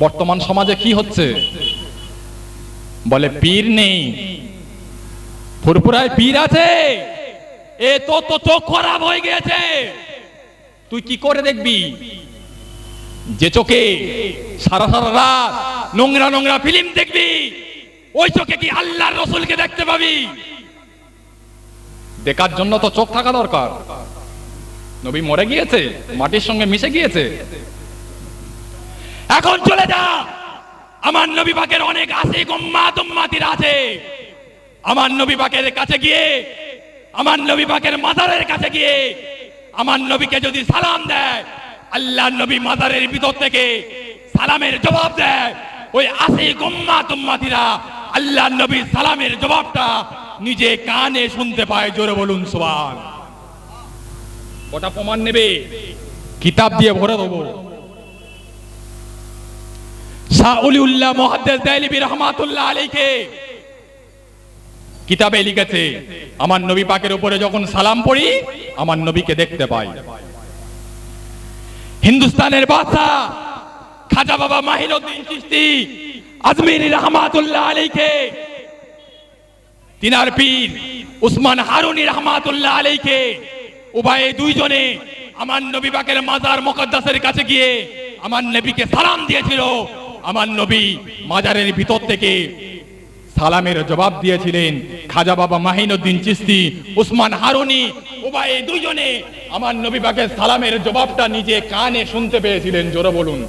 বর্তমান সমাজে কি হচ্ছে? বলে পীর নেই, ফুরফুরায় পীর আছে। এ তো চোখ খারাপ হয়ে গেছে। তুই কি করে দেখবি? যে চোখে সারা সারা রাত নোংরা নোংরা ফিল্ম দেখবি, ওই চোখে কি আল্লাহর রাসূলকে দেখতে পাবি? দেখার জন্য তো চোখ থাকা দরকার। নবী মরে গিয়েছে, মাটির সঙ্গে মিশে গিয়েছে। এখন চলে যা, আমার নবী পাকের অনেক আশিক উম্মাত উম্মাতিরা আছে। আমার নবী পাকের কাছে গিয়ে, আমার নবী পাকের মাজারের কাছে গিয়ে আমার নবীকে যদি সালাম দেয়, আল্লাহর নবী মাজারের ভিতর থেকে সালামের জবাব দেয়, ওই আশিক উম্মাত উম্মাতিরা আল্লাহর নবীর সালামের জবাবটা নিজে কানে শুনতে পায়। জোরে বলুন সুবহান। কটা প্রমাণ নেবে? কিতাব দিয়ে ভরে দেবো। শাহ ওলিউল্লাহ মুহাদ্দিস দেহলভী রাহমাতুল্লাহ আলাইহি কিতাবে লিখেছে, আমার নবী পাকের উপরে যখন সালাম পড়ি আমার নবীকে দেখতে পাই। হিন্দুস্তানের বাদশা খাজা বাবা মাহিনুদ্দিন চিশতি আজমিরি রাহমাতুল্লাহ আলাইহি, তিনার পীর উসমান হারুনি রাহমাতুল্লাহ আলাইহি, উভয়ে দুইজনে আমার নবী পাকের মাজার মুকদ্দাসের কাছে গিয়ে আমার নবীকে সালাম দিয়েছিল। আমার নবী মাজারের ভিতর থেকে সালামের জবাব দিয়েছিলেন। খাজা বাবা মাহিনুদ্দিন চিশতি, উসমান হারুনি, উভয়ে দুইজনে আমার নবী পাকের সালামের জবাবটা নিজে কানে শুনতে পেয়েছিলেন। জোরে বলুন,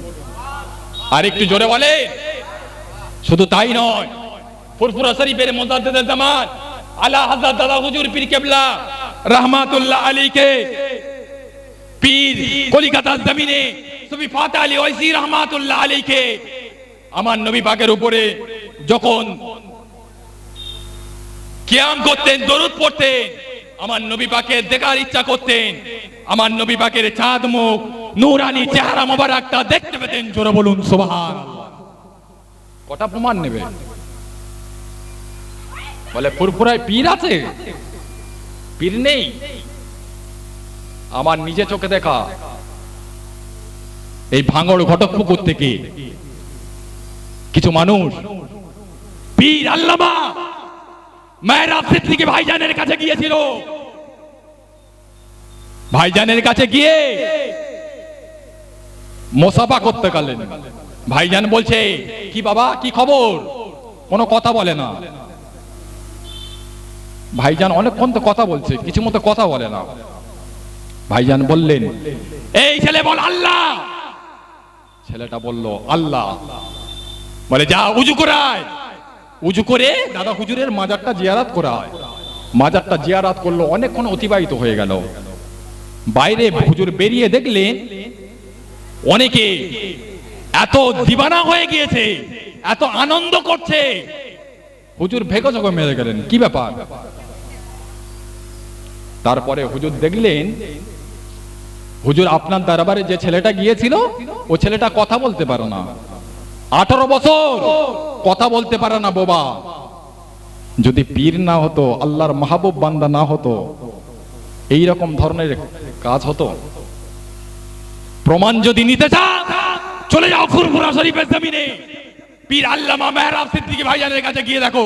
আর একটু জোরে বলে। শুধু তাই নয়, ফুরফুরা শরীফের মুজাদ্দিদে জামান আলা হযরত দাদা হুজুর পীর কেবলা রাহমাতুল্লাহ আলাইহি, পীর কলিকাতার জমিনে সুফি ফাতেহ আলী ওয়াইসি রাহমাতুল্লাহ আলাইহি আমার নবী পাকের উপরে যখন কিয়াম করতেন, দরুদ পড়তেন, আমার নবী পাকের দেখার ইচ্ছা করতেন, আমার নবী পাকের চাঁদ মুখ নূরানি চেহারা মোবারকটা দেখতে পেতেন। জোরে বলুন সুবহানাল্লাহ। কটা প্রমাণ নেবে? বলে ফুরফুরায় পীর আছে, পীর নেই। আমার নিজে চোখে দেখা এই ভাঙড় ঘটকপুকুর থেকে কিছু মানুষ পীর আল্লামা মেহরাব সিদ্দিকী ভাইজানের কাছে গিয়েছিল। ভাইজানের কাছে গিয়ে মোসাফা করতে গেলেন। ভাইজান বলছে, কি বাবা, কি খবর? কোনো কথা বলে না। ভাইজান অনেকক্ষণ তো কথা বলছে, কিছু মতো কথা বলে না। ভাইজান বললেন, এই ছেলে বল আল্লাহ। ছেলেটা বলল আল্লাহ। বলে যা উজু করায়। উজু করে দাদা হুজুরের মাজারটা জিয়ারত করায়। মাজারটা জিয়ারত করলো, অনেকক্ষণ অতিবাহিত হয়ে গেল। বাইরে হুজুর বেরিয়ে দেখলেন অনেকে এত দিবানা হয়ে গিয়েছে, এত আনন্দ করছে। হুজুর ভেগো চোখে মেরে গেলেন, কি ব্যাপার? তারপরে হুজুর দেখলেন, হুজুর আপনার দরবারে যে ছেলেটা গিয়েছিল, ও ছেলেটা কথা বলতে পারে না। 18 বছর কথা বলতে পারে না বাবা। যদি পীর না হতো, আল্লাহর মাহবুব বান্দা না হতো, এই রকম ধরনের কাজ হতো? প্রমাণ যদি নিতে চাও, চলে যাও ফুরফুরা শরীফের জমিনে, পীর আল্লামা মেহরাব সিদ্দিকী ভাইজানের কাছে গিয়ে দেখো।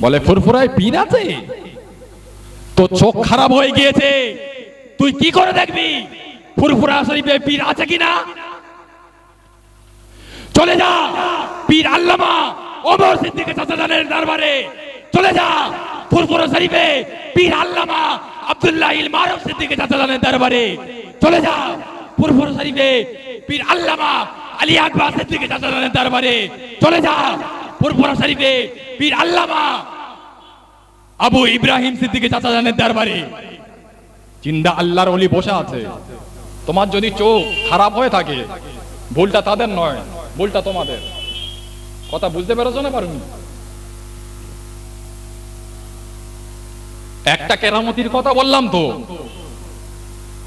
বলে ফুরফুরায় পীর আছে? তো চোখ খারাপ হয়ে গিয়েছে, তুই কি করে দেখবি ফুরফুরা শরীফে পীর আছে কিনা? চলে যা পীর আল্লামা ওমর সিদ্দিকী চাচাজানের দরবারে। চলে যা ফুরফুরা শরীফে পীর আল্লামা আব্দুল্লাহ ইল মারুফ সিদ্দিকী চাচাজানের দরবারে। চলে যা ফুরফুরা শরীফে পীর আল্লামা আলী আকবর সিদ্দিকী চাচাজানের দরবারে। চলে যা ফুরফুরা শরীফে পীর আল্লামা আবু ইব্রাহিম সিদ্দিকী চাচাজানের দরবারে। জিন্দা আল্লাহর ওলি বসে আছে। তোমার যদি চোখ খারাপ হয়ে থাকে, ভুলটা তাদের নয়, ভুলটা তোমাদের। কথা বুঝতে পেরেছো না? পারুনি? একটা কেরামতির কথা বললাম তো,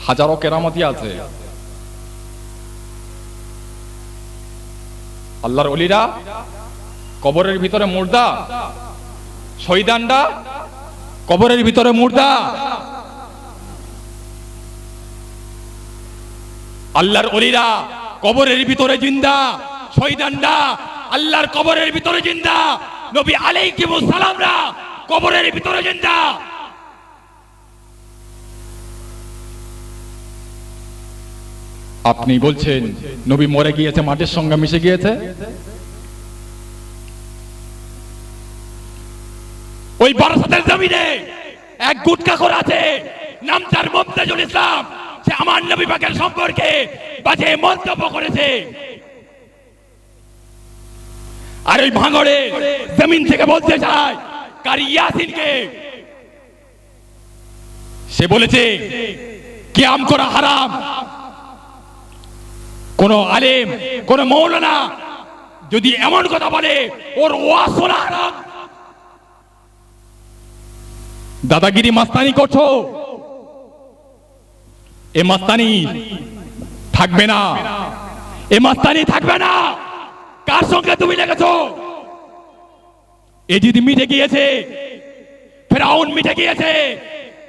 হাজারো কেরামতি আছে। আল্লাহর ওলিরা কবরের ভিতরে মুর্দা, শহীদানরা কবরের ভিতরে মুর্দা। আল্লাহর ওলিরা কবরের ভিতরে জিন্দা, শহীদানরা আল্লাহর কবরের ভিতরে জিন্দা, নবী আলাইহিস সালামরা কবরের ভিতরে জিন্দা। আপনি বলছেন নবী মরে গিয়েছে, মাটির সঙ্গে মিশে গিয়েছে। ওই বারাসাতের জমিনে এক গুটখাখোর আছে, নাম তার মুমতাজুল ইসলাম। সে আমার নবী পাকের সম্পর্কে বাজে মন্তব্য করেছে। আর ওই ভাঙড়ে জমিন থেকে বলতে চায় কারি ইয়াসিনকে, সে বলেছে কিয়াম করা হারাম। কোন আলেম, কোন মৌলানা যদি এমন কথা বলে, ওর ওয়াজ শোনা হারাম। দাদাগিরি মাস্তানি করছো, এ মাস্তানি থাকবে না, এ মাস্তানি থাকবে না। কার সঙ্গে তুমি লেগেছো? এজিদ মিটে গিয়েছে, ফেরাউন মিটে গিয়েছে,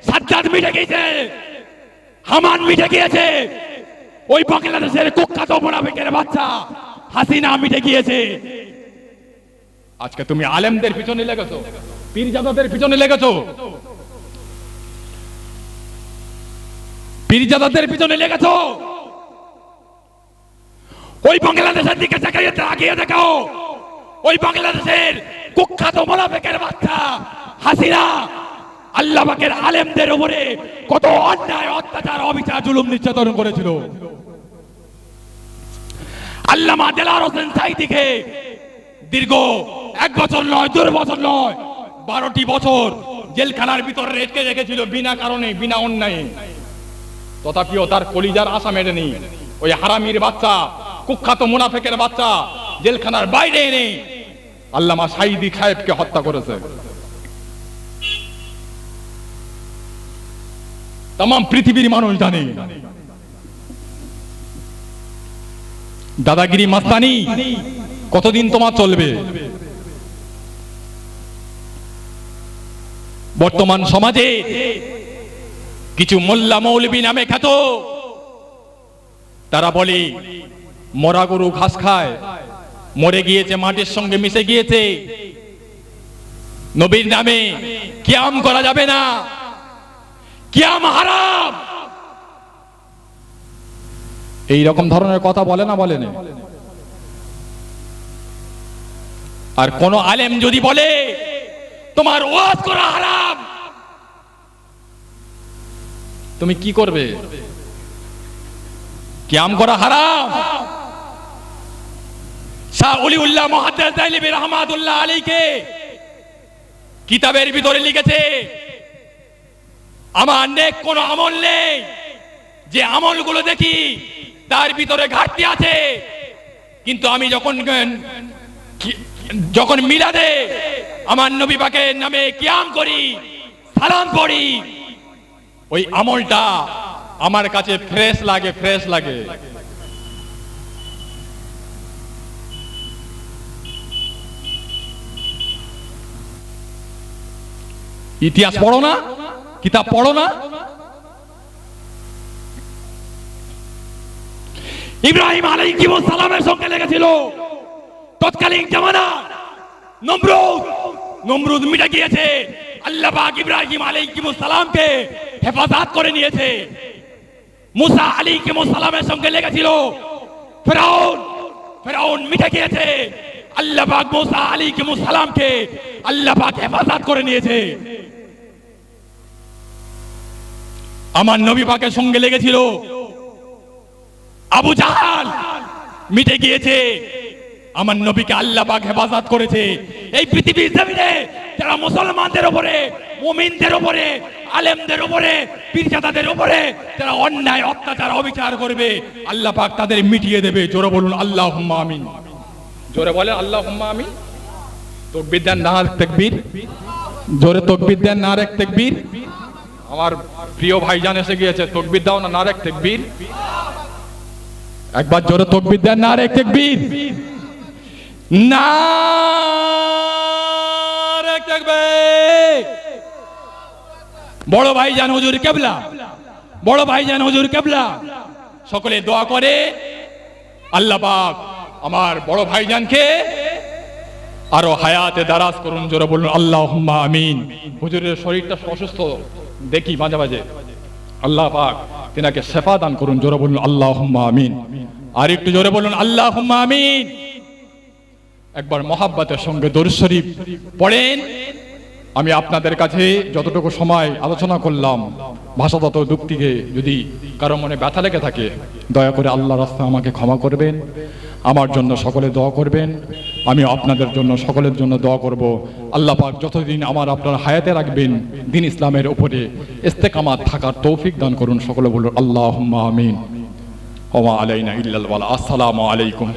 সাজ্জাদ মিটে গিয়েছে, হামান মিটে গিয়েছে, ওই বাংলাদেশের কুখ্যাত মুনাফিকের বাচ্চা হাসিনা মিটে গিয়েছে। আজকে তুমি আলেমদের পিছনে লেগেছো, পীরজাদাদের পিছনে লেগেছো, পীরজাদাদের পিছনে লেগেছো। ওই বাংলাদেশের দিকে তাকিয়ে দেখো, ওই বাংলাদেশের কুখ্যাত মুনাফিকের বাচ্চা হাসিনা আল্লাহ পাকের আলেমদের উপরে কত অন্যায়, অত্যাচার, অবিচার, জুলুম, নির্যাতন করেছিল। আল্লামা দেলাওয়ার হোসেন সাঈদীকে দীর্ঘ 1 বছর নয়, 2 বছর নয়, 12টি বছর জেলখানার ভিতরে রেখে রেখেছিল বিনা কারণে, বিনা অন্যায়ে। তথাপিও তার কলিজার আশা মেটেনি। ওই হারামির বাচ্চা, কুখ্যাত মুনাফিকের বাচ্চা জেলখানার বাইরে এনে আল্লামা সাঈদী সাহেবকে হত্যা করেছে। তাম পৃথিবীর মানুষ জানে দাদাগিরি মাস্তানি কতদিন তোমার চলবে। বর্তমান সমাজে কিছু মোল্লা মৌলবী নামে খ্যাত, তারা বলে মরা গরু ঘাস খায়, মরে গিয়েছে, মাটির সঙ্গে মিশে গিয়েছে, নবীর নামে কিয়াম করা যাবে না, কিয়াম হারাম। এই রকম ধরনের কথা বলে না, বলে না। আর কোন আলেম যদি বলে তোমার ওয়াজ করা হারাম, তুমি কি করবে? কিয়াম করা হারাম। শাহ ওলিউল্লাহ মুহাদ্দিস দেহলভী রাহমাতুল্লাহ আলাইহি কিতাবের ভিতরে লিখেছে, আমার নেক কোন আমল নেই, যে আমলগুলো দেখি তার ভিতরে ঘাটতি আছে, কিন্তু আমি যখন মিলাদে আমার নবী পাকের নামে কিয়াম করি, সালাম পড়ি, ওই আমলটা আমার কাছে ফ্রেশ লাগে, ফ্রেশ লাগে। ইতিহাস পড়ো না, কিতাব পড়ো না। ইব্রাহিম আলাইহিস সালামের সঙ্গে লেগেছিল তৎকালীন জামানা নমরুদ মিটে গিয়েছে, আল্লাহ পাক ইব্রাহিম আলাইহিস সালামকে হেফাজত করে নিয়েছে। মুসা আলাইহিস সালামের সঙ্গে লেগেছিল ফেরাউন মিটে গিয়েছে, আল্লাহ পাক মুসা আলাইহিস সালামকে আল্লাহ পাক হেফাজত করে নিয়েছে। আমার নবী পাকের সঙ্গে লেগেছিল আবু জাহাল, মিটে গিয়েছে, আমার নবীকে আল্লাহ পাক হেফাজত করেছে। এই পৃথিবীর জমিনে যারা মুসলমানদের উপরে, মুমিনদের উপরে, আলেমদের উপরে, পীরজাদাদের উপরে যারা অন্যায়, অত্যাচার, অবিচার করবে, আল্লাহ পাক তাদের মিটিয়ে দেবে। জোরে বলুন আল্লাহুম্মা আমিন। জোরে বলেন আল্লাহুম্মা আমিন। তাকবীর দেন, নারে তাকবীর। জোরে তাকবীর দেন, নারে তাকবীর। আমার প্রিয় ভাইজান এসে গিয়েছে, তাকবীর দাও না, নারে তাকবীর। একবার জোরে তাকবীর দেন, নারে তাকবীর। নারে তাকবীর। বড় ভাইজান হুজুর কেবলা, বড় ভাইজান হুজুর কেবলা সকলে দোয়া করে আল্লাহ পাক আমার বড় ভাইজানকে আরো হায়াতে দারাজ করুন, জোরে বলুন আল্লাহুম্মা আমিন। হুজুরের শরীরটা অসুস্থ দেখি মাঝে মাঝে, আল্লাহ পাক তিনাকে শেফা দান করুন, জোরে বলুন আল্লাহুম্মা আমিন। আর একটু জোরে বলুন আল্লাহুম্মা আমিন। একবার মহাব্বতের সঙ্গে দরুদ শরীফ পড়েন। আমি আপনাদের কাছে যতটুকু সময় আলোচনা করলাম, ভাষাগত দিক থেকে যদি কারো মনে ব্যথা লেগে থাকে, দয়া করে আল্লাহর রাস্তায় আমাকে ক্ষমা করবেন। আমার জন্য সকলে দোয়া করবেন, আমি আপনাদের জন্য সকলের জন্য দোয়া করব। আল্লাহ পাক যতদিন আমার আপনার হায়াতে রাখবেন, দ্বীন ইসলামের উপরে ইস্তেকামাত থাকার তৌফিক দান করুন। সকলে বলুন আল্লাহুম্মা আমিন। ওয়া মা আলাইনা ইল্লাল বালাগ। আসসালামু আলাইকুম।